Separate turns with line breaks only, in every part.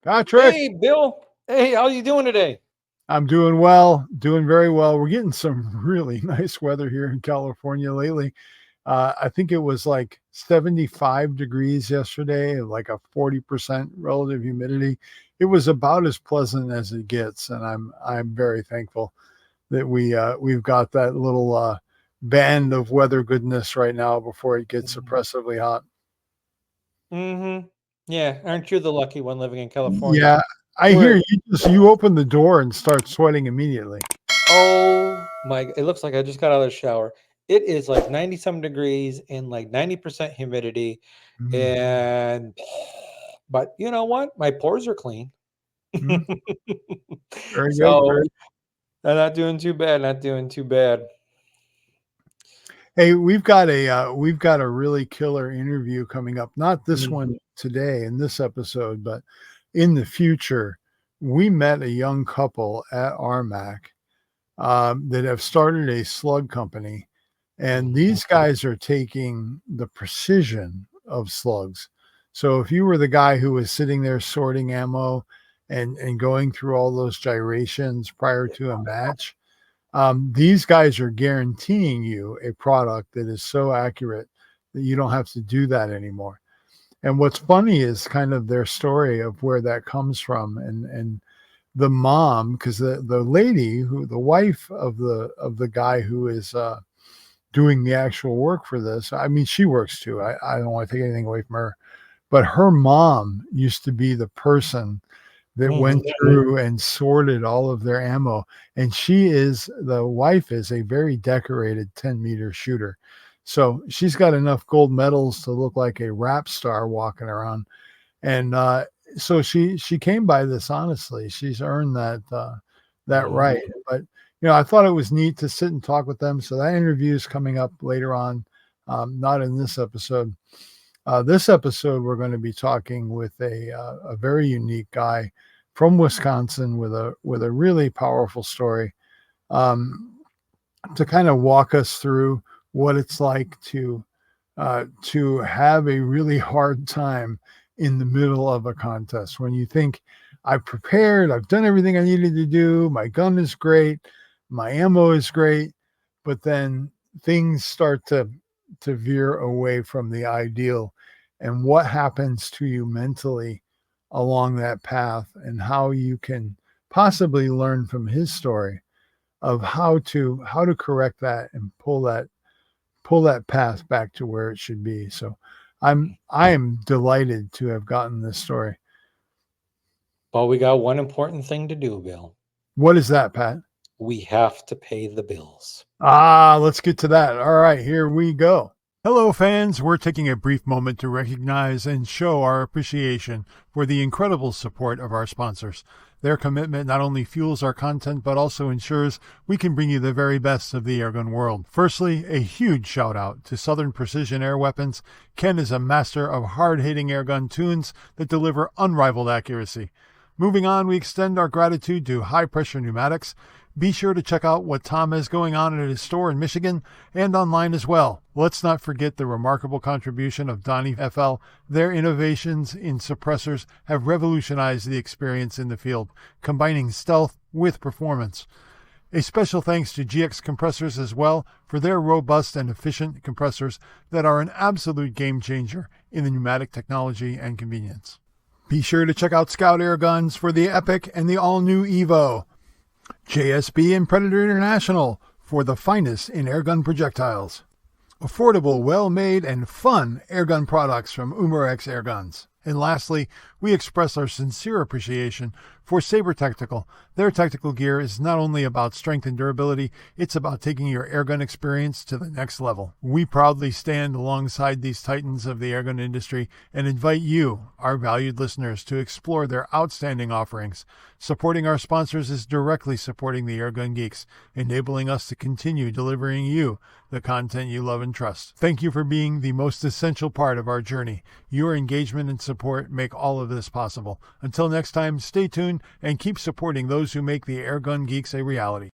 Patrick.
Hey, Bill. Hey, how you doing today?
I'm doing well, doing very well. We're getting some really nice weather here in California lately. I think it was like 75 degrees yesterday, like a 40% relative humidity. It was about as pleasant as it gets, and I'm very thankful that we've got that little band of weather goodness right now before it gets oppressively hot.
Mm-hmm. Yeah, aren't you the lucky one living in California?
Yeah, I hear
Where,
you open the door and start sweating immediately.
oh my, it looks like I just got out of the shower. It is like 90-some degrees and like 90% humidity.
Mm,
And, but you know what? My pores are clean.
mm, very good.
So I'm not doing too bad, not doing too bad.
Hey, we've got a really killer interview coming up. Not this one today in this episode, but in the future. We met a young couple at RMAC that have started a slug company, and these guys are taking the precision of slugs. So if you were the guy who was sitting there sorting ammo and going through all those gyrations prior to a match, these guys are guaranteeing you a product that is so accurate that you don't have to do that anymore. And what's funny is kind of their story of where that comes from, and the mom, because the lady the wife of the guy who is doing the actual work for this, I mean, she works too. I don't want to take anything away from her, but her mom used to be the person that went through and sorted all of their ammo. And the wife is a very decorated 10-meter shooter. So she's got enough gold medals to look like a rap star walking around. And so she came by this honestly. She's earned that right. But I thought it was neat to sit and talk with them. So that interview is coming up later on, not in this episode. This episode, we're going to be talking with a very unique guy from Wisconsin with a really powerful story, to kind of walk us through what it's like to have a really hard time in the middle of a contest when you think, I've prepared, I've done everything I needed to do, my gun is great, my ammo is great, but then things start to veer away from the ideal, and what happens to you mentally along that path, and how you can possibly learn from his story of how to correct that and pull that path back to where it should be. So I am delighted to have gotten this story.
But we got one important thing to do, Bill.
What is that, Pat?
We have to pay the bills.
Let's get to that. All right, here we go. Hello, fans. We're taking a brief moment to recognize and show our appreciation for the incredible support of our sponsors. Their commitment not only fuels our content, but also ensures we can bring you the very best of the airgun world. Firstly, a huge shout out to Southern Precision Air Weapons. Ken is a master of hard-hitting airgun tunes that deliver unrivaled accuracy. Moving on, we extend our gratitude to High Pressure Pneumatics. Be sure to check out what Tom has going on at his store in Michigan and online as well. Let's not forget the remarkable contribution of DonnyFL. Their innovations in suppressors have revolutionized the experience in the field, combining stealth with performance. A special thanks to GX compressors as well for their robust and efficient compressors that are an absolute game changer in the pneumatic technology and convenience. Be sure to check out Scout Airguns for the Epic and the all-new Evo. JSB and Predator International for the finest in airgun projectiles. Affordable, well-made, and fun airgun products from Umarex Airguns. And lastly, we express our sincere appreciation for Sabre Tactical. Their tactical gear is not only about strength and durability, it's about taking your airgun experience to the next level. We proudly stand alongside these titans of the airgun industry and invite you, our valued listeners, to explore their outstanding offerings. Supporting our sponsors is directly supporting the Airgun Geeks, enabling us to continue delivering you the content you love and trust. Thank you for being the most essential part of our journey. Your engagement and support make all of this possible. Until next time, stay tuned and keep supporting those who make the Airgun Geeks a reality.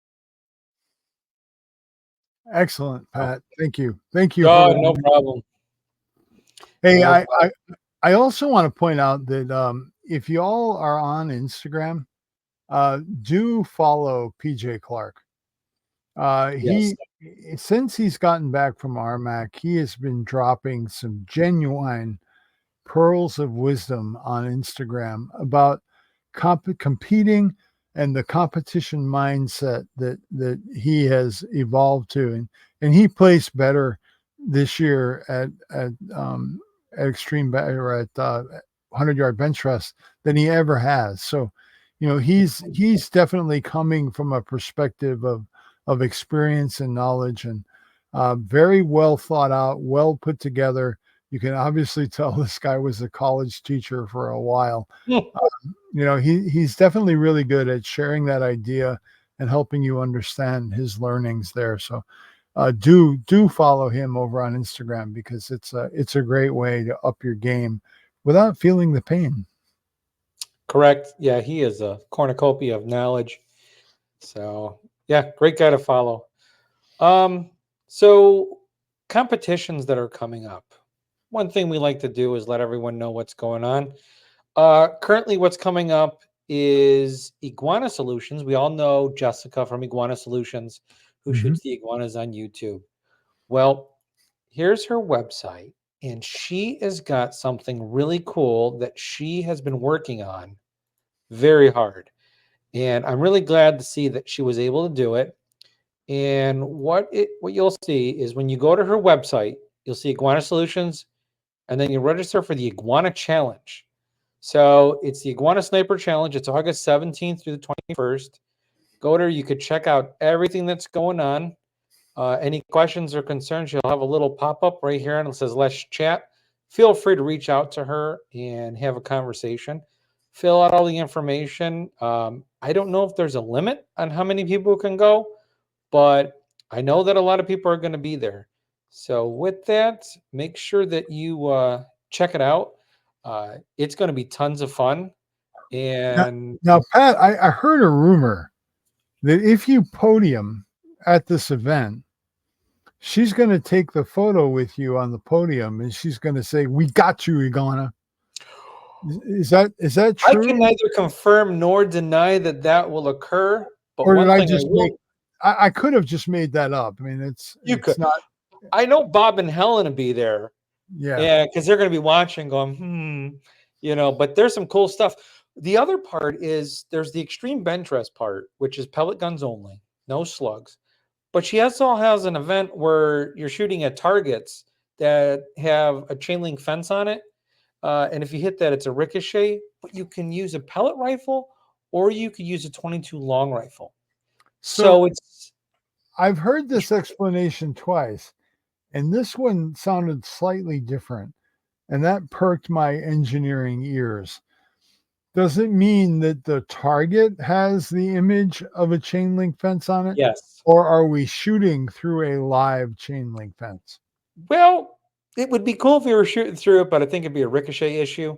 Excellent, Pat. Thank you. Thank you.
No problem.
Hey, I also want to point out that if you all are on Instagram, do follow PJ Clark.
Yes.
Since he's gotten back from RMAC, he has been dropping some genuine pearls of wisdom on Instagram about competing and the competition mindset that he has evolved to, and he placed better this year at extreme or at 100-yard bench press than he ever has. So, he's definitely coming from a perspective of experience and knowledge, and very well thought out, well put together. You can obviously tell this guy was a college teacher for a while. He's definitely really good at sharing that idea and helping you understand his learnings there. So do follow him over on Instagram, because it's a great way to up your game without feeling the pain.
Correct. Yeah, he is a cornucopia of knowledge. So yeah, great guy to follow. So competitions that are coming up. One thing we like to do is let everyone know what's going on. Currently, what's coming up is Iguana Solutions. We all know Jessica from Iguana Solutions, who shoots the iguanas on YouTube. Well, here's her website, and she has got something really cool that she has been working on very hard. And I'm really glad to see that she was able to do it. And what you'll see is when you go to her website, you'll see Iguana Solutions, and then you register for the Iguana Challenge. So it's the Iguana Sniper Challenge. It's August 17th through the 21st. Go there. You could check out everything that's going on. Any questions or concerns, you'll have a little pop-up right here, and it says let's chat. Feel free to reach out to her and have a conversation. Fill out all the information. I don't know if there's a limit on how many people can go, but I know that a lot of people are going to be there. So with that, make sure that you check it out. It's going to be tons of fun. And
Now Pat, I heard a rumor that if you podium at this event, she's going to take the photo with you on the podium, and she's going to say, "We got you, Iguana." Is that true?
I can neither confirm nor deny that that will occur. But
Or
one
did I
thing
just I could have just made that up. I mean, it's
could.
not.
I know Bob and Helen will be there.
Yeah.
Because they're going to be watching, going, But there's some cool stuff. The other part is there's the extreme bench rest part, which is pellet guns only, no slugs. But she also has an event where you're shooting at targets that have a chain link fence on it. And if you hit that, it's a ricochet, but you can use a pellet rifle or you could use a 22 long rifle. So it's.
I've heard this explanation twice, and this one sounded slightly different, and that perked my engineering ears. Does it mean that the target has the image of a chain link fence on it?
Yes.
Or are we shooting through a live chain link fence?
Well, it would be cool if we were shooting through it, but I think it'd be a ricochet issue.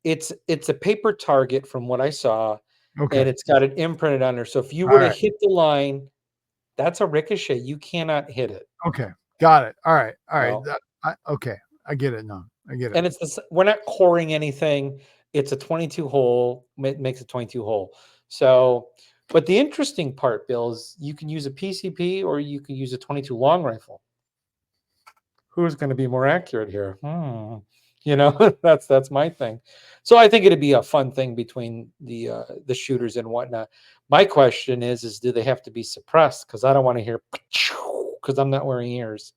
It's a paper target from what I saw,
Okay.
and it's got it imprinted on there. So if you were to hit the line, that's a ricochet. You cannot hit it.
Okay. Got it. All right.
Well,
Okay. I get it now. I get it.
and we're not coring anything. It's a 22 hole. It makes a 22 hole. So, but the interesting part, Bill, is you can use a PCP or you can use a 22 long rifle. Who's going to be more accurate here? That's my thing. So I think it'd be a fun thing between the shooters and whatnot. My question is do they have to be suppressed? Because I don't want to hear because I'm not wearing ears.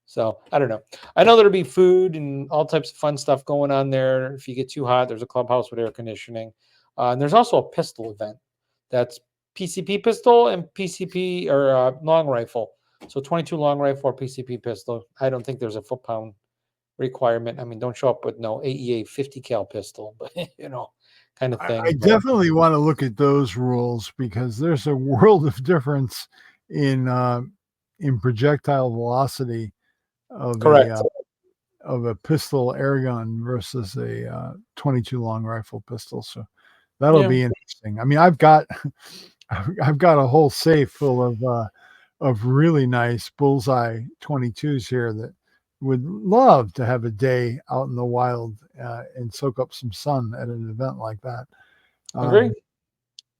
So I don't know. I know there'll be food and all types of fun stuff going on there. If you get too hot, there's a clubhouse with air conditioning. And there's also a pistol event. That's PCP pistol and PCP or long rifle. So 22 long rifle or PCP pistol. I don't think there's a foot-pound requirement. I mean, don't show up with no AEA 50 cal pistol, but kind of thing.
I definitely want to look at those rules, because there's a world of difference in projectile velocity of a pistol airgun versus a 22 long rifle pistol. So that'll be interesting. I mean, I've got a whole safe full of really nice bullseye 22s here that would love to have a day out in the wild and soak up some sun at an event like that.
Agree.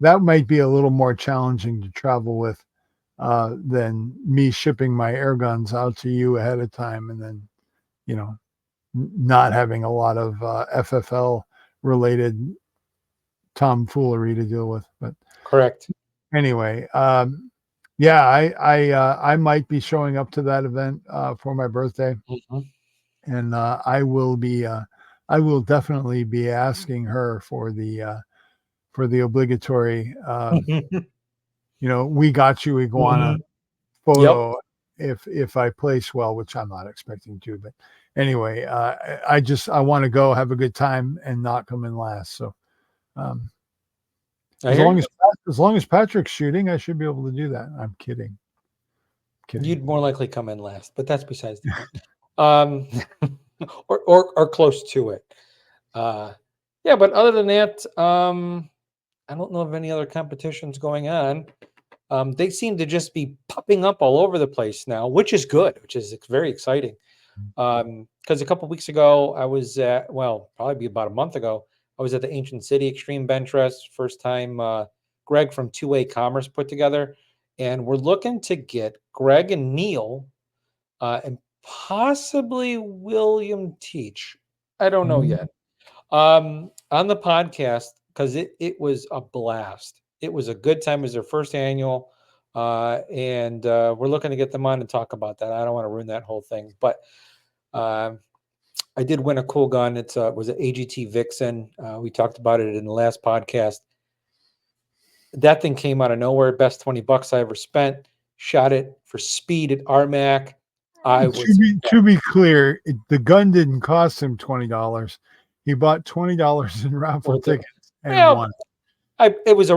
That might be a little more challenging to travel with than me shipping my Airguns out to you ahead of time and then, not having a lot of FFL related tomfoolery to deal with. But
correct.
Anyway, yeah, I might be showing up to that event for my birthday, and I will definitely be asking her for the obligatory, we got you iguana photo.
Yep.
If I place well, which I'm not expecting to, but anyway, I want to go have a good time and not come in last. So as long as Patrick's shooting, I should be able to do that. I'm kidding.
You'd more likely come in last, but that's besides the point. Or close to it. Yeah, but other than that, I don't know of any other competitions going on. They seem to just be popping up all over the place now, which is good, which is very exciting. Because a couple of weeks ago, I was at, probably about a month ago, I was at the Ancient City Extreme Bench Rest. First time Greg from 2A Commerce put together. And we're looking to get Greg and Neil and possibly William Teach. I don't know yet. On the podcast, because it was a blast. It was a good time. It was their first annual. And we're looking to get them on and talk about that. I don't want to ruin that whole thing. But I did win a cool gun. It was an AGT Vixen. We talked about it in the last podcast. That thing came out of nowhere. Best $20 I ever spent. Shot it for speed at RMAC.
To be clear, the gun didn't cost him $20. He bought $20 in raffle tickets and won.
It was a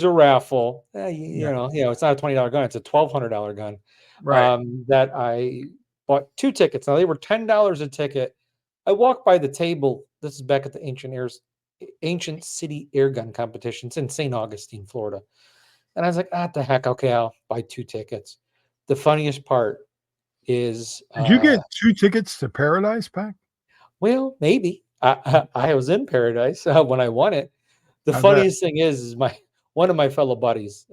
raffle. It's not a $20 gun. It's a $1,200 gun.
Right.
That I bought 2 tickets. Now they were $10 a ticket. I walked by the table. This is back at the Ancient City Airgun competitions in St. Augustine, Florida. And I was like, the heck, okay, I'll buy 2 tickets. The funniest part is,
did you get 2 tickets to Paradise Pack?
Well, maybe. I was in Paradise when I won it. The funniest thing is one of my fellow buddies,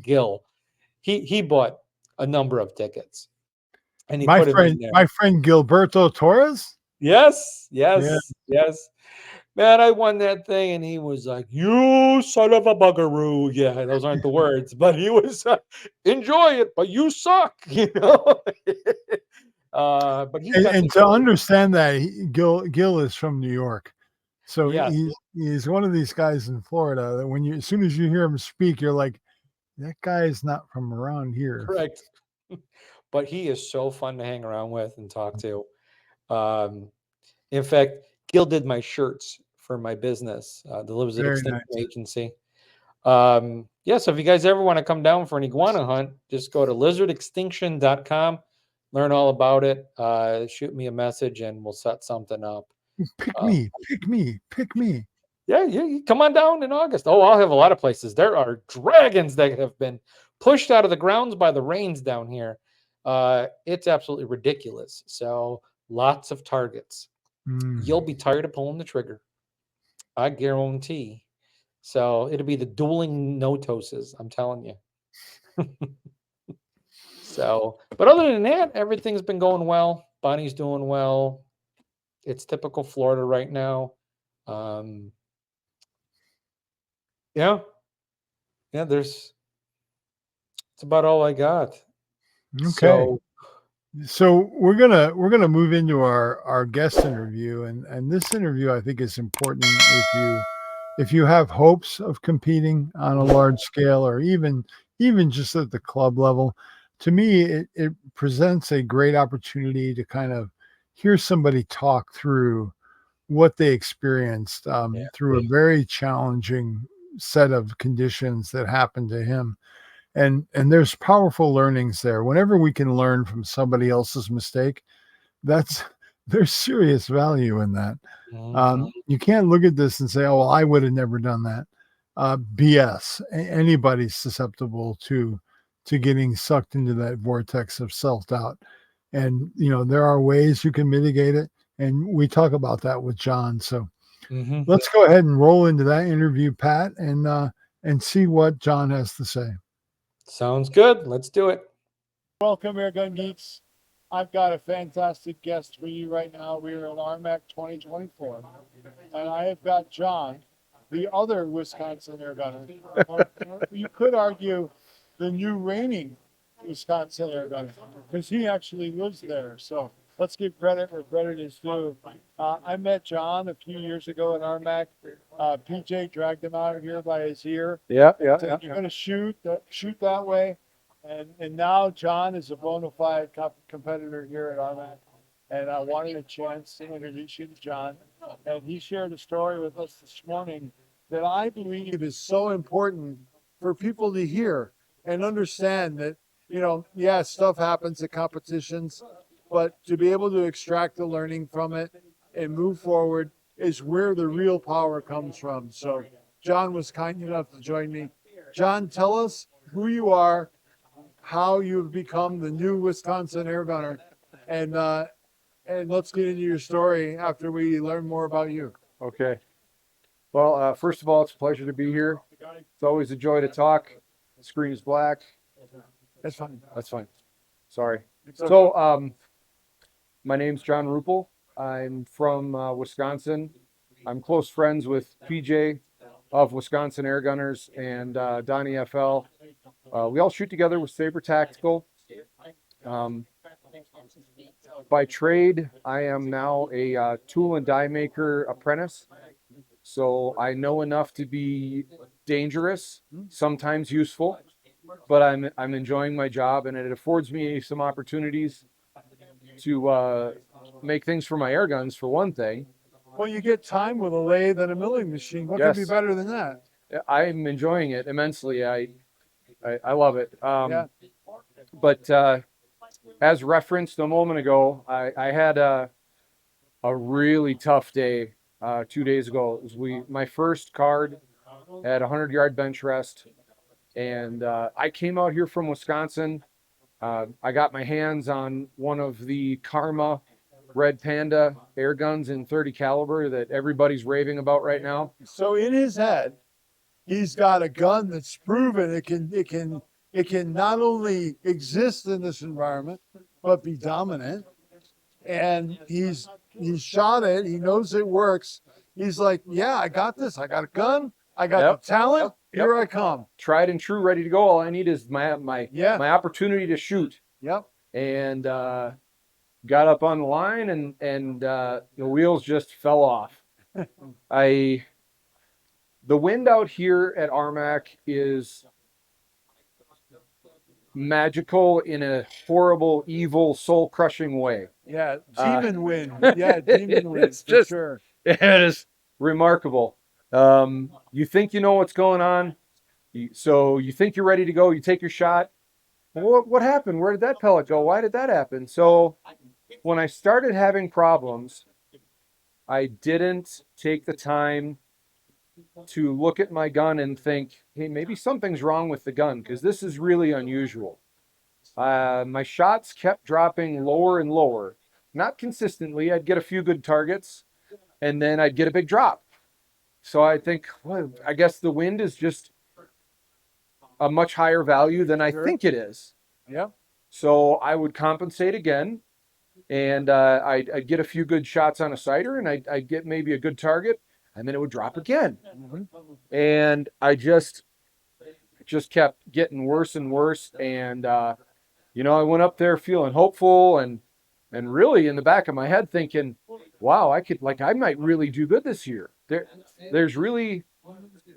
Gil, he bought a number of tickets, and
my friend Gilberto Torres.
Yes. Man, I won that thing, and he was like, "You son of a buggeroo!" Yeah, those aren't the words, but he was enjoy it, but you suck, But
to understand that, Gil is from New York, so
yes.
he's one of these guys in Florida that as soon as you hear him speak, you're like, that guy is not from around here.
Correct. But he is so fun to hang around with and talk to. In fact, Gil did my shirts for my business, the Lizard Extinction Agency. So if you guys ever want to come down for an iguana hunt, just go to lizardextinction.com, learn all about it, shoot me a message, and we'll set something up.
Pick me.
Yeah, you come on down in August. Oh, I'll have a lot of places. There are dragons that have been pushed out of the grounds by the rains down here. It's absolutely ridiculous. So lots of targets. You'll be tired of pulling the trigger. I guarantee. So it'll be the dueling notoses, I'm telling you. So, but other than that, everything's been going well. Bonnie's doing well. It's typical Florida right now. It's about all I got.
Okay. So we're gonna move into our guest interview, and this interview I think is important if you have hopes of competing on a large scale or even just at the club level. To me, it presents a great opportunity to kind of hear somebody talk through what they experienced through a very challenging set of conditions that happened to him. And there's powerful learnings there. Whenever we can learn from somebody else's mistake, there's serious value in that. You can't look at this and say, "Oh, well, I would have never done that." BS. Anybody's susceptible to getting sucked into that vortex of self-doubt. And, there are ways you can mitigate it. And we talk about that with John. So let's go ahead and roll into that interview, Pat, and see what John has to say.
Sounds good. Let's do it.
Welcome, Airgun Geeks. I've got a fantastic guest for you right now. We are at RMAC 2024, and I have got John, the other Wisconsin Airgunner. You could argue the new reigning Wisconsin Airgunner, because he actually lives there. So let's give credit where credit is due. I met John a few years ago at RMAC. PJ dragged him out here by his ear.
Yeah.
Said, you're going to shoot that way. And now John is a bona fide competitor here at RMAC. And I wanted a chance to introduce you to John. And he shared a story with us this morning that I believe is so important for people to hear and understand that, stuff happens at competitions, but to be able to extract the learning from it and move forward is where the real power comes from. So John was kind enough to join me. John, tell us who you are, how you've become the new Wisconsin Airgunner, and let's get into your story after we learn more about you.
Okay. Well, first of all, it's a pleasure to be here. It's always a joy to talk. The screen is black.
That's fine.
That's fine. Sorry. So, my name's John Rupple. I'm from Wisconsin. I'm close friends with PJ of Wisconsin Airgunners and DonnyFL. We all shoot together with Saber Tactical. By trade, I am now a tool and die maker apprentice. So I know enough to be dangerous, sometimes useful, but I'm enjoying my job, and it affords me some opportunities to make things for my air guns, for one thing.
Well, you get time with a lathe and a milling machine. What could be better than that?
I'm enjoying it immensely. I love it.
Yeah.
But as referenced a moment ago, I had a really tough day 2 days ago. It was my first card at 100-yard bench rest, and I came out here from Wisconsin. I got my hands on one of the Karma Red Panda air guns in 30 caliber that everybody's raving about right now.
So in his head, he's got a gun that's proven it can not only exist in this environment, but be dominant. And he's shot it. He knows it works. He's like, yeah, I got this. I got a gun. I got the talent. Here I come.
Tried and true, ready to go. All I need is my opportunity to shoot.
Yep.
And got up on the line, and the wheels just fell off. The wind out here at RMAC is magical in a horrible, evil, soul-crushing way.
Yeah, demon wind. Yeah, demon wind.
It's just,
sure.
It is remarkable. You think you know what's going on, so you think you're ready to go. You take your shot. What happened? Where did that pellet go? Why did that happen? So when I started having problems, I didn't take the time to look at my gun and think, hey, maybe something's wrong with the gun, because this is really unusual. My shots kept dropping lower and lower. Not consistently. I'd get a few good targets, and then I'd get a big drop. So I think, well, I guess the wind is just a much higher value than I think it is.
Yeah.
So I would compensate again, and I'd get a few good shots on a sighter, and I'd get maybe a good target, and then it would drop again. And I just kept getting worse and worse. And, I went up there feeling hopeful and really in the back of my head thinking, wow, I might really do good this year. There's really,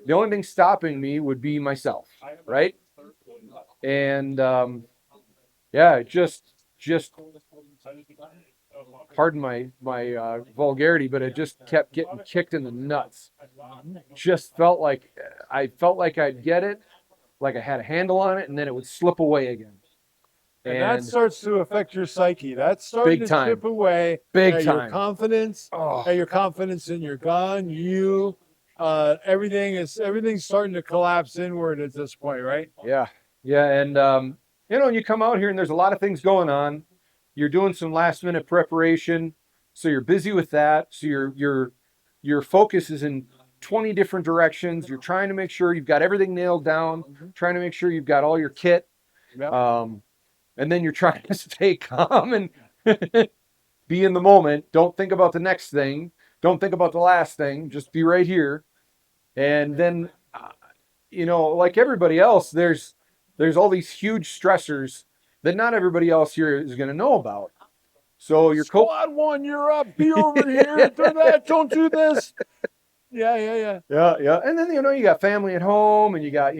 the only thing stopping me would be myself, right? And, just pardon my vulgarity, but it just kept getting kicked in the nuts. Just felt like I'd get it, like I had a handle on it, and then it would slip away again.
And that starts to affect your psyche. That's starting to chip away at your confidence, at your confidence in your gun, everything's starting to collapse inward at this point, right?
Yeah. And you come out here and there's a lot of things going on. you're doing some last minute preparation, so you're busy with that. So your focus is in 20 different directions. You're trying to make sure you've got everything nailed down, trying to make sure you've got all your kit.
Yep.
And then you're trying to stay calm and be in the moment. Don't think about the next thing. Don't think about the last thing. Just be right here. And then, like everybody else, there's all these huge stressors that not everybody else here is going to know about. So your
Squad 1, you're up. Be over here. Do that. Don't do this. Yeah.
Yeah. And then, you got family at home, and you got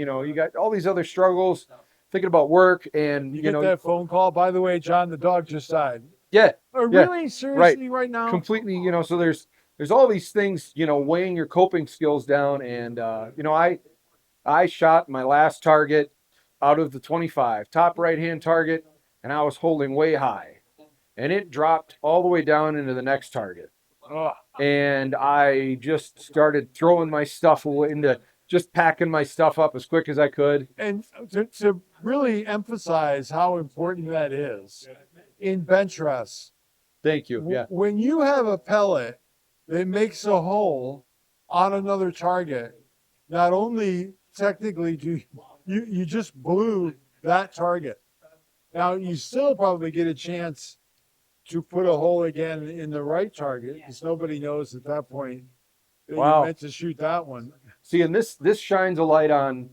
all these other struggles, thinking about work, and
You get that phone call. By the way, John, the dog just died.
yeah,
Really? Seriously, right now?
completely, so there's all these things, weighing your coping skills down. And, I shot my last target out of the 25, top right-hand target, and I was holding way high, and it dropped all the way down into the next target.
Ugh.
And I just started throwing my stuff into just packing my stuff up as quick as I could.
And to really emphasize how important that is, in bench rest,
Thank you. Yeah.
when you have a pellet that makes a hole on another target, not only technically do you just blew that target. Now you still probably get a chance to put a hole again in the right target, because nobody knows at that point that
Wow.
you meant to shoot that one.
See, and this shines a light on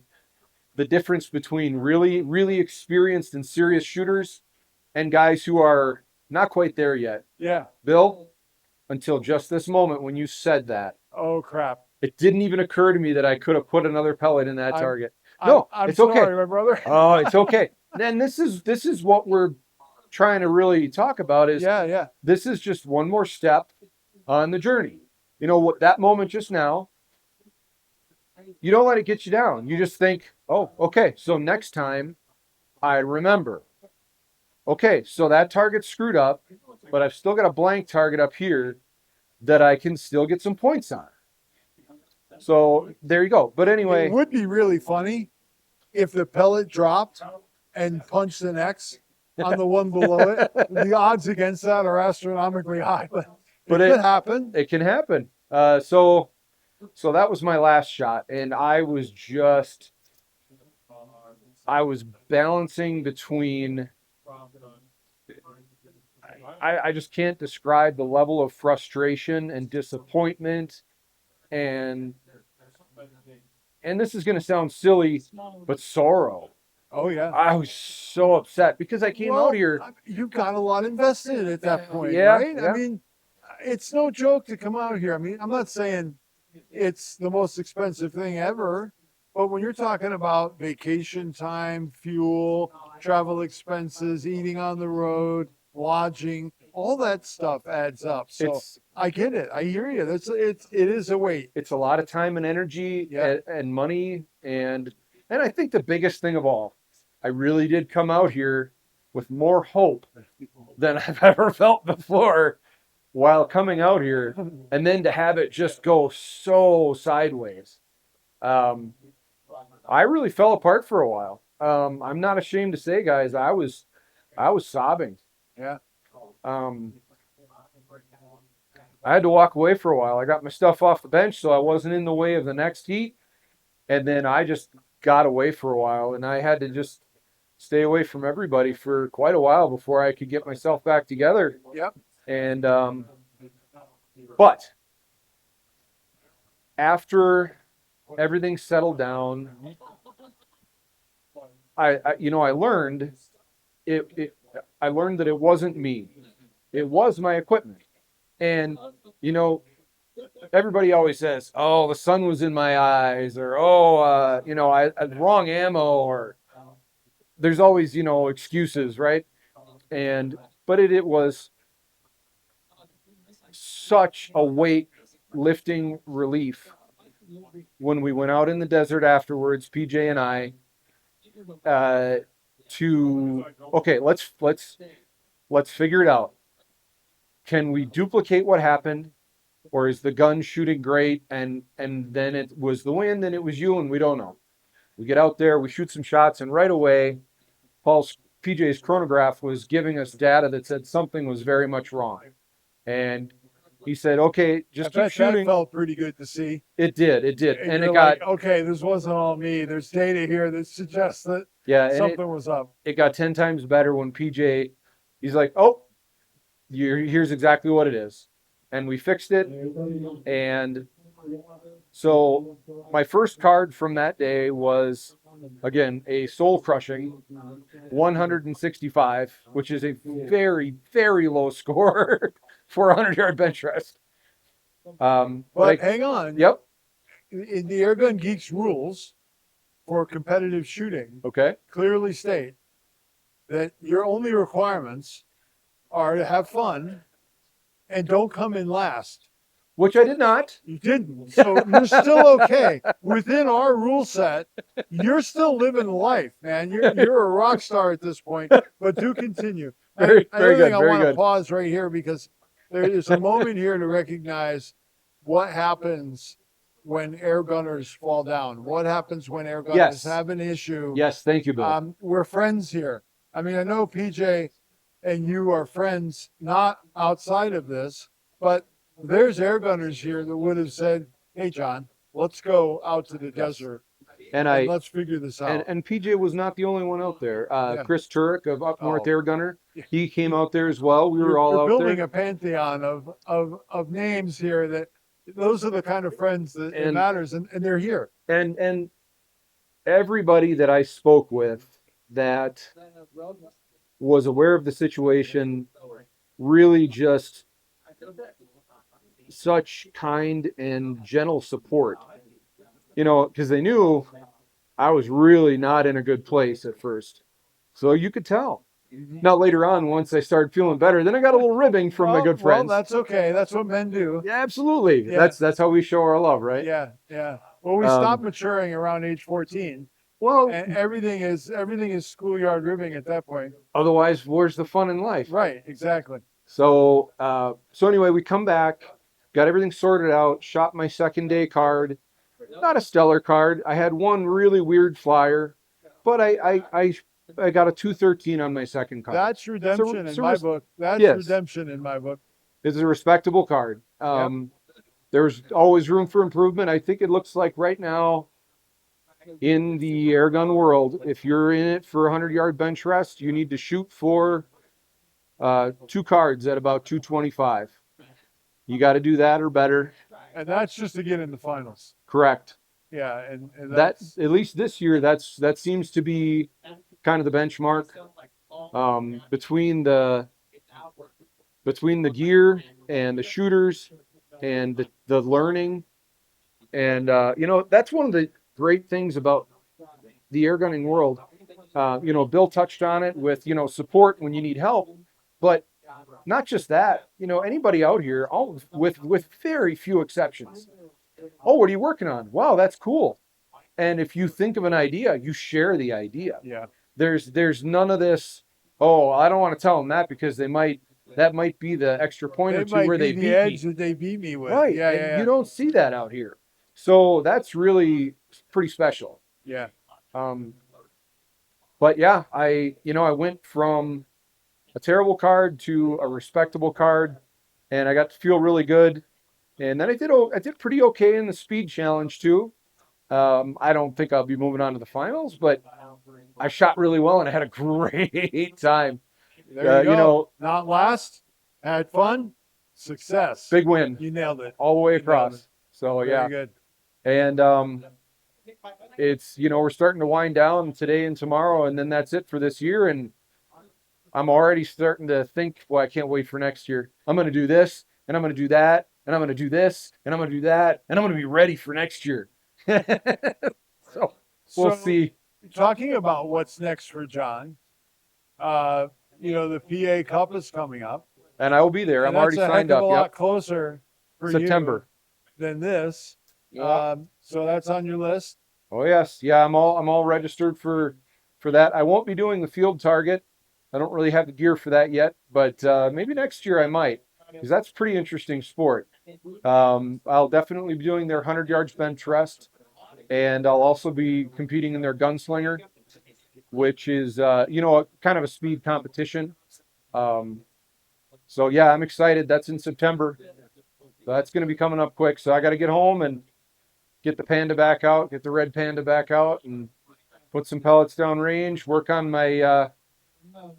the difference between really, really experienced and serious shooters and guys who are not quite there yet.
Yeah.
Bill, until just this moment when you said that,
Oh crap.
it didn't even occur to me that I could have put another pellet in that target.
I'm
it's
sorry,
okay.
my brother.
Oh, it's okay. Then this is what we're trying to really talk about is
Yeah.
this is just one more step on the journey. What that moment just now, you don't let it get you down. You just think, oh, okay, so next time I remember. Okay, so that target's screwed up, but I've still got a blank target up here that I can still get some points on. So there you go. But anyway,
It would be really funny if the pellet dropped and punched an X on the one below it. The odds against that are astronomically high, but it could happen.
It can happen. So that was my last shot, and I was balancing between. I just can't describe the level of frustration and disappointment, and this is going to sound silly, but sorrow.
Oh yeah.
I was so upset because I came out here.
You got a lot invested at that point,
Yeah,
right?
yeah.
I mean, it's no joke to come out here. I mean, I'm not saying it's the most expensive thing ever, but when you're talking about vacation time, fuel, travel expenses, eating on the road, lodging, all that stuff adds up. So I get it. I hear you. It is a weight.
It's a lot of time and energy and money, and I think the biggest thing of all, I really did come out here with more hope than I've ever felt before while coming out here, and then to have it just go so sideways. I really fell apart for a while. I'm not ashamed to say, guys, I was sobbing.
Yeah.
I had to walk away for a while. I got my stuff off the bench so I wasn't in the way of the next heat. And then I just got away for a while, and I had to just stay away from everybody for quite a while before I could get myself back together.
Yep.
And but after everything settled down, I learned I learned that it wasn't me. It was my equipment. And everybody always says, "Oh, the sun was in my eyes," or "Oh, I had wrong ammo," or there's always excuses, right? But it was such a weight lifting relief when we went out in the desert afterwards, PJ and I, okay, let's figure it out. Can we duplicate what happened, or is the gun shooting great and then it was the wind and it was you and we don't know? We get out there, we shoot some shots, and right away Paul's PJ's chronograph was giving us data that said something was very much wrong. And he said, okay, just keep
That
shooting.
felt pretty good to see.
It did. And
you're
it got,
like, okay, this wasn't all me. There's data here that suggests that
yeah, and
something was up.
it got 10 times better when PJ, he's like, oh, here's exactly what it is. And we fixed it. And so my first card from that day was, again, a soul crushing 165, which is a very, very low score for a 100-yard bench rest.
But hang on.
Yep.
In the Airgun Geeks rules for competitive shooting,
Okay.
clearly state that your only requirements are to have fun and don't come in last.
Which I did not.
You didn't. So you're still okay. Within our rule set, you're still living life, man. You're a rock star at this point, but do continue.
Very good.
I
Very
want to
good.
pause right here because there is a moment here to recognize what happens when air gunners fall down. What happens when air gunners have an issue?
Yes, thank you, Bill.
We're friends here. I mean, I know PJ and you are friends not outside of this, but there's air gunners here that would have said, hey, John, let's go out to the desert and let's figure this out.
And PJ was not the only one out there. Chris Turek of Up North Air Gunner, he came out there as well. We were all out there.
We're building a pantheon of names here that those are the kind of friends that it matters, and they're here.
And everybody that I spoke with that was aware of the situation really just such kind and gentle support, you know, because they knew I was really not in a good place at first. So you could tell. Now later on, once I started feeling better, then I got a little ribbing from my good friends.
Well, that's okay. That's what men do.
Yeah, absolutely. Yeah. That's how we show our love, right?
Yeah, yeah. Well, we stopped maturing around age 14.
Well,
and everything is schoolyard ribbing at that point.
Otherwise, where's the fun in life?
Right, exactly.
So anyway, we come back, got everything sorted out, shot my second day card. Not a stellar card. I had one really weird flyer, but I got a 213 on my second card.
That's redemption in my book. That's redemption in my book.
It's a respectable card. There's always room for improvement. I think it looks like right now in the airgun world, if you're in it for a 100-yard bench rest, you need to shoot for 2 cards at about 225. You got to do that or better.
And that's just to get in the finals.
Correct.
Yeah, and
that's at least this year. That seems to be kind of the benchmark between the gear and the shooters and the learning, and you know, that's one of the great things about the airgunning world. You know, Bill touched on it with, you know, support when you need help, but not just that. You know, anybody out here, all with very few exceptions. Oh, what are you working on? Wow, that's cool. And if you think of an idea, you share the idea.
Yeah.
There's none of this. Oh, I don't want to tell them that because that might be the extra point or two where they beat me.
Edge that they beat me with.
Right.
Yeah.
You don't see that out here. So that's really pretty special.
Yeah.
But yeah, I went from a terrible card to a respectable card, and I got to feel really good. And then I did pretty okay in the speed challenge too. I don't think I'll be moving on to the finals, but I shot really well and I had a great time.
There you go. Not last, had fun, success.
Big win.
You nailed it.
All the way across. So yeah.
Very good.
And it's, you know, we're starting to wind down today and tomorrow, and then that's it for this year. And I'm already starting to think, well, I can't wait for next year. I'm going to do this, and I'm going to do that, and I'm going to do this, and I'm going to do that, and I'm going to be ready for next year. So we'll see.
Talking about what's next for John, you know, the PA Cup is coming up.
And I will be there. I'm already signed up.
That's a lot closer for
September
than this.
Yep.
So that's on your list.
Oh yes, yeah. I'm all registered for that. I won't be doing the field target. I don't really have the gear for that yet, but maybe next year I might, because that's a pretty interesting sport. I'll definitely be doing their 100 yards bench rest, and I'll also be competing in their gunslinger. which is, kind of a speed competition. So yeah, I'm excited. That's in September. So that's going to be coming up quick. So I got to get home and get the Panda back out, get the red Panda back out, and put some pellets down range. Work on my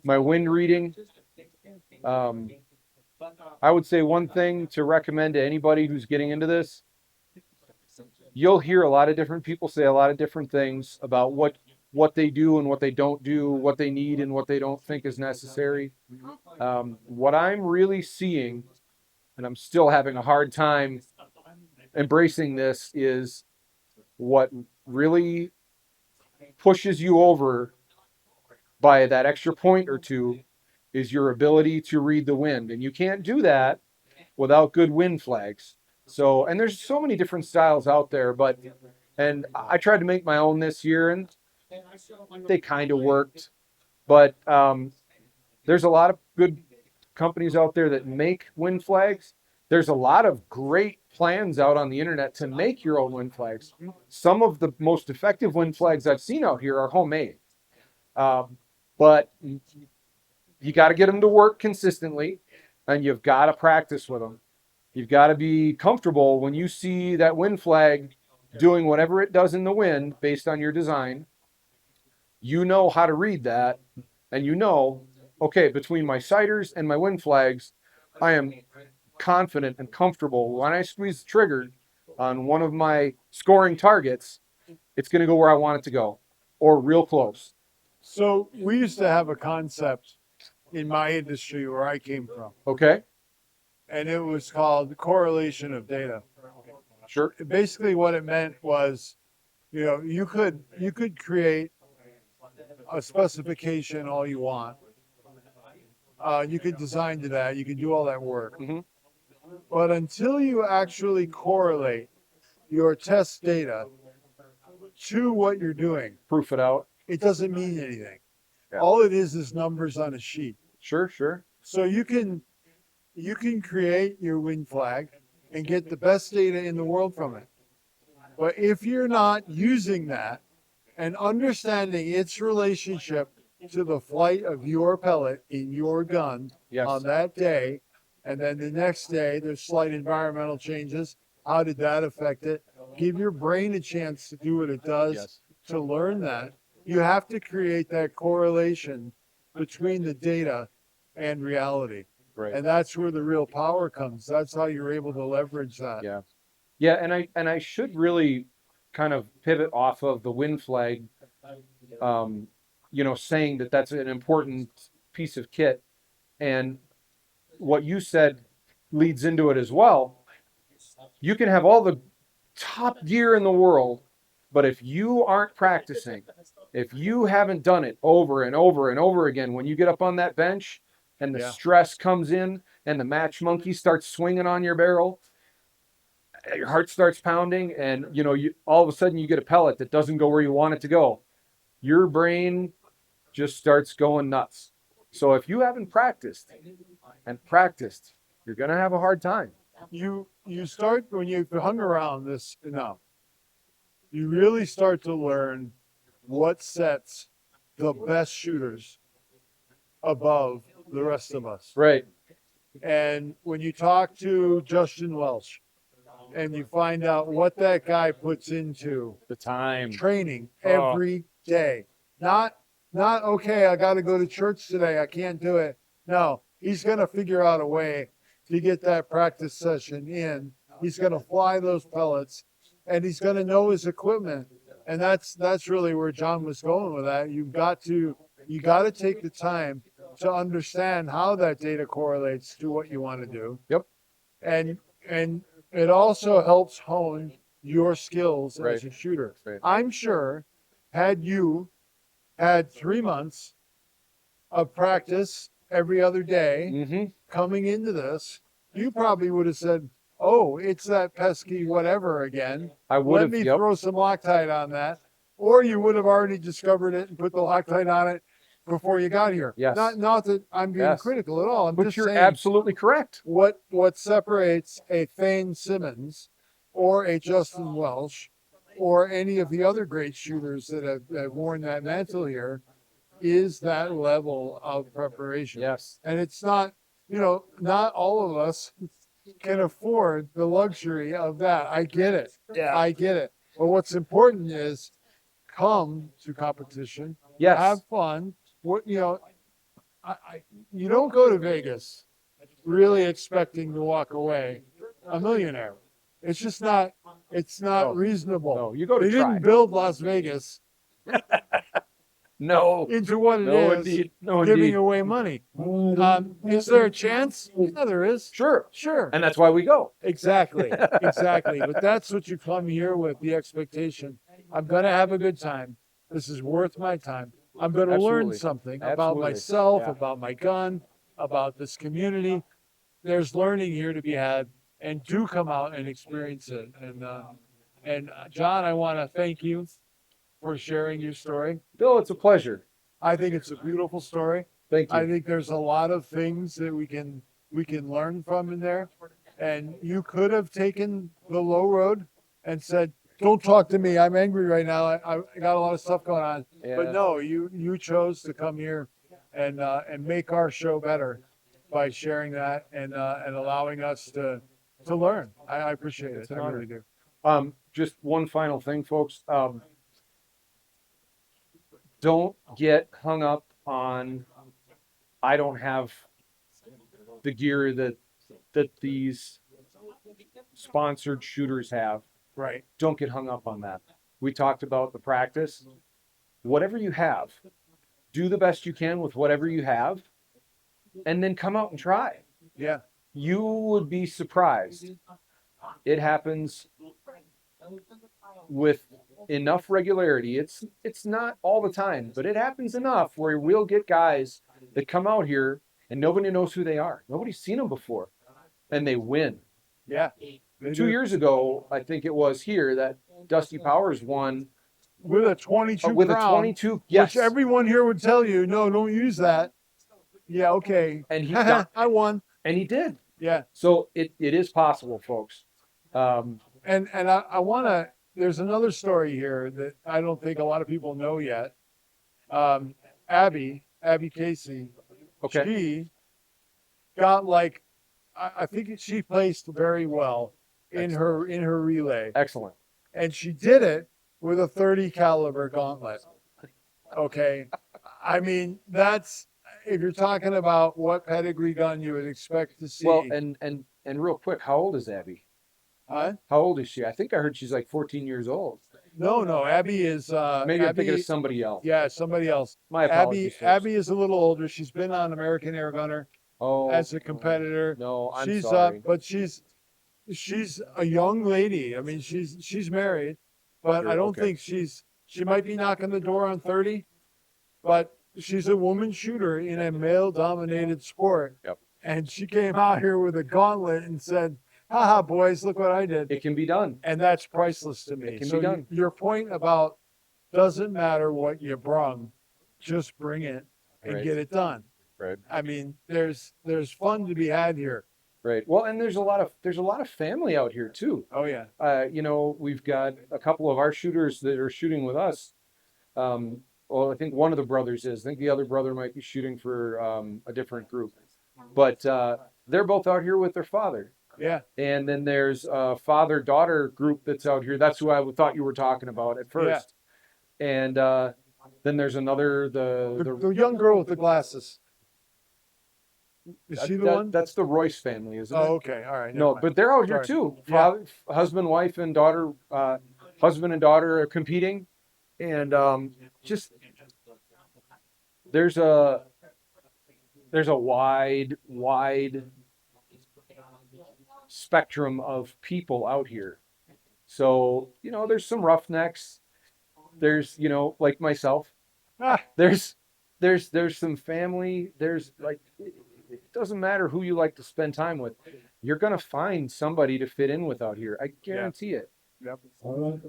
my wind reading. I would say one thing to recommend to anybody who's getting into this. You'll hear a lot of different people say a lot of different things about what they do and what they don't do, what they need and what they don't think is necessary. What I'm really seeing, and I'm still having a hard time embracing this, is what really pushes you over by that extra point or two is your ability to read the wind. And you can't do that without good wind flags. So, and there's so many different styles out there, and I tried to make my own this year and they kind of worked. But there's a lot of good companies out there that make wind flags. There's a lot of great plans out on the internet to make your own wind flags. Some of the most effective wind flags I've seen out here are homemade. But you got to get them to work consistently, and you've got to practice with them. You've got to be comfortable when you see that wind flag doing whatever it does in the wind based on your design. You know how to read that, and you know, okay, between my sighters and my wind flags, I am confident and comfortable. When I squeeze the trigger on one of my scoring targets, it's going to go where I want it to go, or real close.
So we used to have a concept in my industry where I came from,
Okay,
and it was called correlation of data.
sure.
Basically, what it meant was, you could create a specification all you want. You could design to that. You could do all that work.
Mhm.
But until you actually correlate your test data to what you're doing,
Proof it out.
it doesn't mean anything.
Yeah.
All it is numbers on a sheet.
Sure.
So you can create your wind flag and get the best data in the world from it. But if you're not using that and understanding its relationship to the flight of your pellet in your gun
Yes.
on that day, and then the next day there's slight environmental changes, how did that affect it? Give your brain a chance to do what it does.
Yes.
To learn that. You have to create that correlation between the data and reality.
Right.
And that's where the real power comes. That's how you're able to leverage that.
Yeah, and I should really kind of pivot off of the wind flag, saying that that's an important piece of kit, and what you said leads into it as well. You can have all the top gear in the world, but if you aren't practicing, if you haven't done it over and over and over again, when you get up on that bench and the stress comes in and the match monkey starts swinging on your barrel, your heart starts pounding, and you all of a sudden you get a pellet that doesn't go where you want it to go. Your brain just starts going nuts. So if you haven't practiced, you're gonna have a hard time.
You start, when you've hung around this enough, you really start to learn what sets the best shooters above the rest of us.
Right.
And when you talk to Justin Welch and you find out what that guy puts into
The time.
training every day, not okay, I got to go to church today, I can't do it. No, he's going to figure out a way to get that practice session in. He's going to fly those pellets, and he's going to know his equipment. And that's really where John was going with that. You got to take the time to understand how that data correlates to what you want to do.
Yep.
And it also helps hone your skills as a shooter.
Right.
I'm sure had you had 3 months of practice every other day coming into this, you probably would have said, oh, it's that pesky whatever again.
I would have.
Let me throw some Loctite on that. Or you would have already discovered it and put the Loctite on it before you got here.
Yes.
Not that I'm being critical at all. I'm
But
just
you're
saying
absolutely correct.
what separates a Thane Simmons or a Justin Welch or any of the other great shooters that have worn that mantle here is that level of preparation.
Yes.
And it's not, not all of us can afford the luxury of that. I get it.
Yeah.
I get it. But what's important is come to competition,
Yes.
have fun. What you don't go to Vegas really expecting to walk away a millionaire. It's just not. It's not
No.
reasonable.
No, you go to
They
try.
didn't build Las Vegas
No.
into what it
No,
is,
indeed. No,
giving
indeed.
away money. Is there a chance? Yeah, there is.
Sure.
Sure.
And that's why we go.
Exactly. Exactly. But that's what you come here with, the expectation. I'm going to have a good time. This is worth my time. I'm going to learn
Absolutely.
something about
Absolutely.
myself,
Yeah.
about my gun, about this community. There's learning here to be had, and do come out and experience it. And John, I want to thank you for sharing your story.
Bill, it's a pleasure.
I think it's a beautiful story.
Thank you.
I think there's a lot of things that we can learn from in there. And you could have taken the low road and said, "Don't talk to me. I'm angry right now. I got a lot of stuff going on."
Yeah.
But no, you chose to come here and make our show better by sharing that and allowing us to learn. I appreciate it.
It's an
I
honor.
really do.
Just one final thing, folks. Don't get hung up on, I don't have the gear that these sponsored shooters have.
Right.
Don't get hung up on that. We talked about the practice. Whatever you have, do the best you can with whatever you have, and then come out and try.
Yeah.
You would be surprised. It happens with enough regularity. It's not all the time, but it happens enough where we'll get guys that come out here and nobody knows who they are. Nobody's seen them before, and they win.
Yeah.
2 years ago, I think it was here that Dusty Powers won
with a 22
with
crown,
a 22. Yes,
which everyone here would tell you, no, don't use that. Yeah, okay.
and he got,
I won.
and he did.
Yeah.
So it is possible, folks.
And I want to. There's another story here that I don't think a lot of people know yet. Abby Casey.
Okay.
She got like, I think she placed very well in her relay,
Excellent.
and she did it with a 30 caliber gauntlet. Okay, I mean that's, if you're talking about what pedigree gun you would expect to see.
Well, and real quick, how old is Abby?
Huh?
How old is she? I think I heard she's like 14 years old.
No, Abby is.
Maybe I'm thinking
Abby,
of somebody else.
yeah, somebody else.
My apologies. folks.
Abby is a little older. She's been on American Airgunner
Oh,
as a competitor.
no, I'm
She's
sorry.
but she's a young lady. I mean, she's married, but I don't
Okay.
think she might be knocking the door on 30, but she's a woman shooter in a male-dominated sport.
Yep.
And she came out here with a gauntlet and said, "Haha, boys, look what I did."
It can be done.
And that's priceless to me.
It can
So
be done.
your point about doesn't matter what you brung, just bring it and
Right.
get it done.
Right.
I mean, there's fun to be had here.
Right. Well, and there's a lot of family out here too.
Oh yeah.
We've got a couple of our shooters that are shooting with us. Well, I think one of the brothers is. I think the other brother might be shooting for a different group. But they're both out here with their father.
Yeah.
And then there's a father-daughter group that's out here. That's who I thought you were talking about at first. And then there's another,
The young girl with the glasses. Is she the one?
That's the Royce family, isn't it?
Oh, okay. All right.
No,
never mind.
but they're out here
Sorry.
too.
Yeah.
Father, husband, wife, and daughter. Husband and daughter are competing, and just there's a wide spectrum of people out here. So there's some roughnecks. There's like myself.
Ah,
There's some family. There's like, it doesn't matter who you like to spend time with. You're gonna find somebody to fit in with out here. I guarantee it.
yep.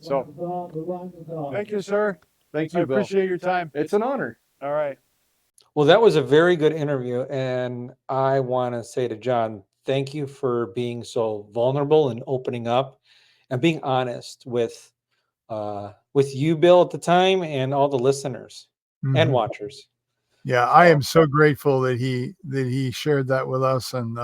So
Thank you, sir.
thank
I
you, Bill.
appreciate your time.
It's an honor.
All right.
Well, that was a very good interview, and I want to say to John, thank you for being so vulnerable and opening up and being honest with you, Bill, at the time, and all the listeners and watchers.
Yeah, I am so grateful that he shared that with us and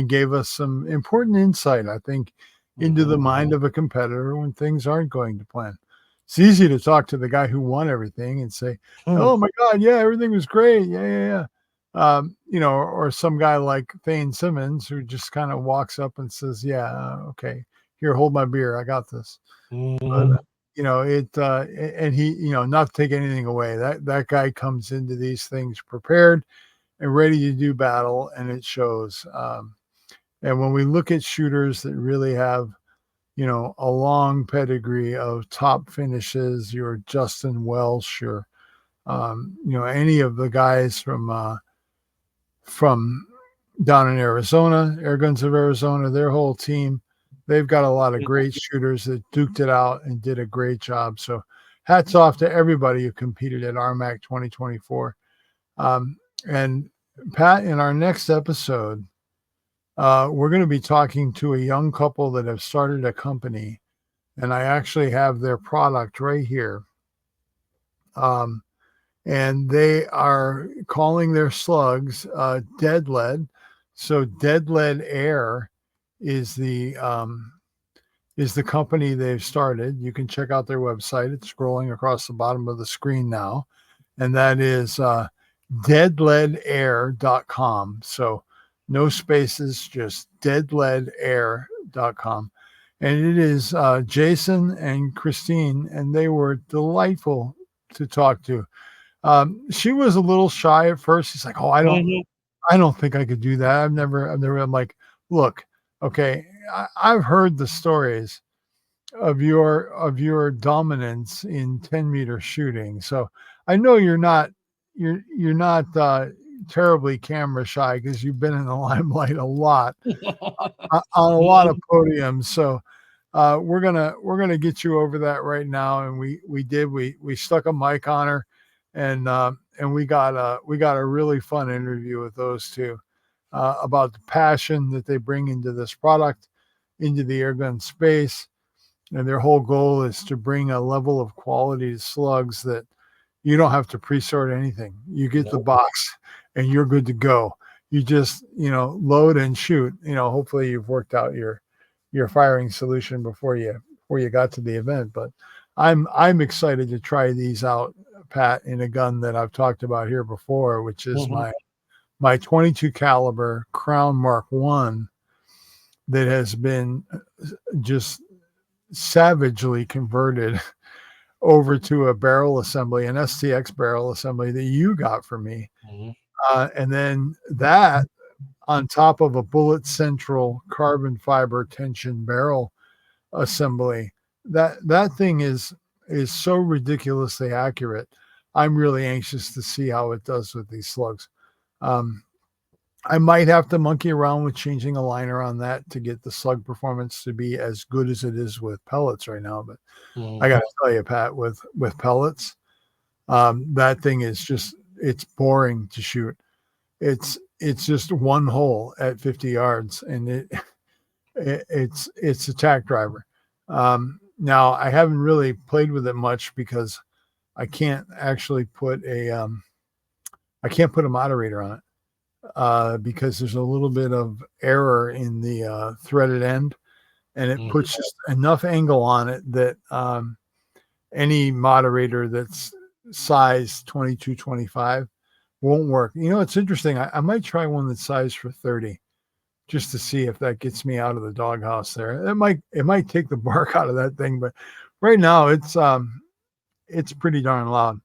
gave us some important insight, I think, into the mind of a competitor when things aren't going to plan. It's easy to talk to the guy who won everything and say, "Oh my God, yeah, everything was great, yeah." Or some guy like Thane Simmons who just kind of walks up and says, "Yeah, okay, here, hold my beer, I got this." But and he, not to take anything away, that guy comes into these things prepared and ready to do battle, and it shows. And when we look at shooters that really have, a long pedigree of top finishes, your Justin Welsh, or any of the guys from down in Arizona, Airguns of Arizona, their whole team, they've got a lot of great shooters that duked it out and did a great job. So hats off to everybody who competed at RMAC 2024. And Pat, in our next episode, we're going to be talking to a young couple that have started a company, and I actually have their product right here. And they are calling their slugs dead lead. So Dead Lead Air is the company they've started. You can check out their website. It's scrolling across the bottom of the screen now, and that is deadleadair.com. So no spaces, just deadleadair.com. And it is Jason and Christine, and they were delightful to talk to. She was a little shy at first. She's like, "Oh, I don't think I could do that. I'm like, look, okay, I've heard the stories of your dominance in 10-meter shooting. So I know you're not terribly camera shy because you've been in the limelight a lot on a lot of podiums. So we're gonna get you over that right now." And we stuck a mic on her, and we got a really fun interview with those two about the passion that they bring into this product, into the airgun space. And their whole goal is to bring a level of quality to slugs that you don't have to pre-sort anything. You get the box and you're good to go. You just, load and shoot. Hopefully you've worked out your firing solution before you got to the event. But I'm excited to try these out, Pat, in a gun that I've talked about here before, which is my 22 caliber Crown Mark 1 that has been just savagely converted over to a barrel assembly, an STX barrel assembly that you got for me. And then that on top of a Bullet Central carbon fiber tension barrel assembly, that thing is so ridiculously accurate. I'm really anxious to see how it does with these slugs. I might have to monkey around with changing a liner on that to get the slug performance to be as good as it is with pellets right now. But I got to tell you, Pat, with pellets, that thing is it's boring to shoot. It's just one hole at 50 yards, and it's a tack driver. Now I haven't really played with it much because I can't actually put a moderator on it. Because there's a little bit of error in the threaded end, and it puts just enough angle on it that any moderator that's size 22, 25 won't work. It's interesting. I might try one that's sized for 30 just to see if that gets me out of the doghouse there. It might take the bark out of that thing, but right now it's pretty darn loud.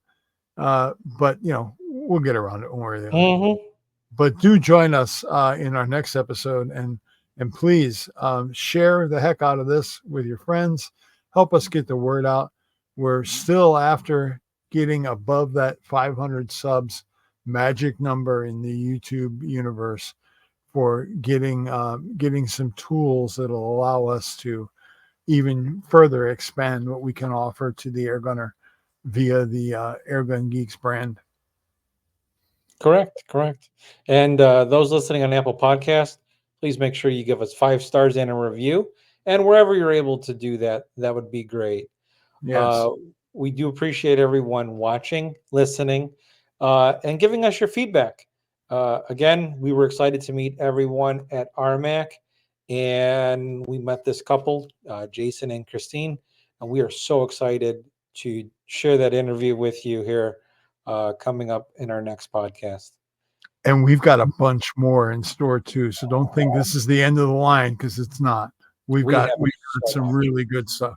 But we'll get around it. Don't worry. But do join us in our next episode, and please share the heck out of this with your friends. Help us get the word out. We're still after getting above that 500 subs magic number in the YouTube universe for getting some tools that'll allow us to even further expand what we can offer to the airgunner via the Airgun Geeks brand.
Correct. And those listening on Apple Podcast, please make sure you give us 5 stars and a review. And wherever you're able to do that, that would be great.
Yes.
We do appreciate everyone watching, listening. and giving us your feedback. Again, we were excited to meet everyone at RMAC, and we met this couple, Jason and Christine, and we are so excited to share that interview with you here coming up in our next podcast.
And we've got a bunch more in store too. So don't think this is the end of the line, because it's not. We've got some really good stuff.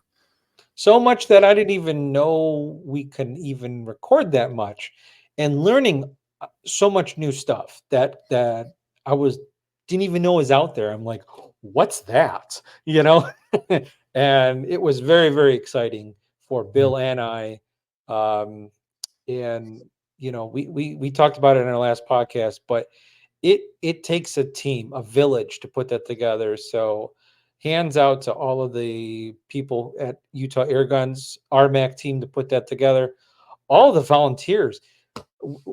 So much that I didn't even know we can even record that much, and learning so much new stuff that I didn't even know was out there. I'm like, what's that? And it was very, very exciting for Bill and I. And we talked about it in our last podcast, but it takes a team, a village to put that together. So hands out to all of the people at Utah Airguns RMAC team to put that together. All the volunteers.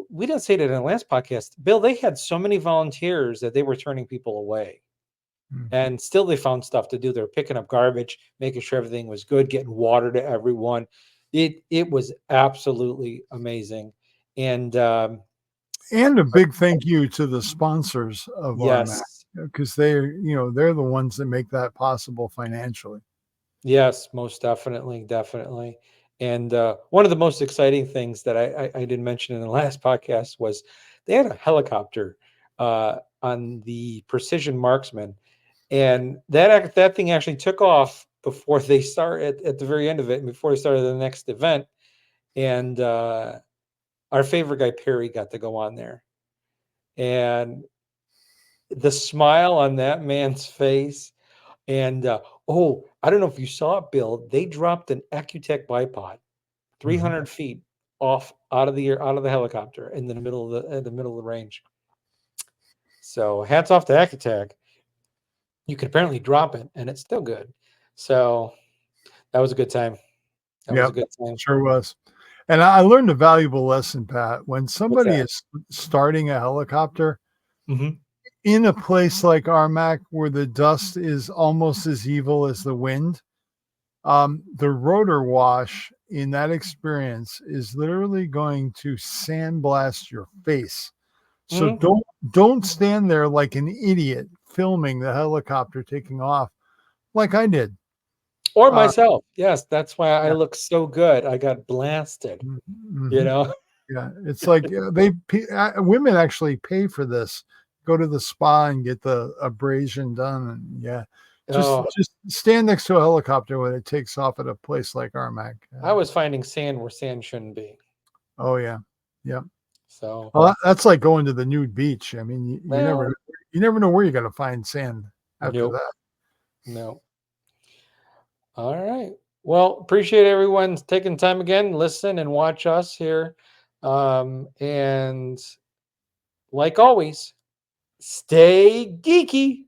We didn't say that in the last podcast, Bill. They had so many volunteers that they were turning people away, and still they found stuff to do. They're picking up garbage, making sure everything was good, getting water to everyone. It was absolutely amazing. And
a big thank you to the sponsors of RMAC, because they're the ones that make that possible financially.
Yes, most definitely. And one of the most exciting things that I didn't mention in the last podcast was they had a helicopter on the Precision Marksman, and that thing actually took off before they started at the very end of it, and before they started the next event. And our favorite guy, Perry, got to go on there. And the smile on that man's face. And I don't know if you saw it, Bill. They dropped an Accutech bipod 300 feet off out of the helicopter in the middle of the range. So hats off to Accutech. You could apparently drop it and it's still good. So that was a good time. That was a good time.
Sure was. And I learned a valuable lesson, Pat. When somebody is starting a helicopter in a place like RMAC, where the dust is almost as evil as the wind, the rotor wash in that experience is literally going to sandblast your face. So don't stand there like an idiot filming the helicopter taking off like I did.
Or myself. Yes, that's why I look so good. I got blasted.
Yeah, it's like women actually pay for this. Go to the spa and get the abrasion done, and just stand next to a helicopter when it takes off at a place like RMAC.
I was finding sand where sand shouldn't be.
Oh yeah.
So
that's like going to the nude beach. I mean, you never know where you're going to find sand after that.
No. All right. Well, appreciate everyone taking time again, listen and watch us here. And like always, stay geeky.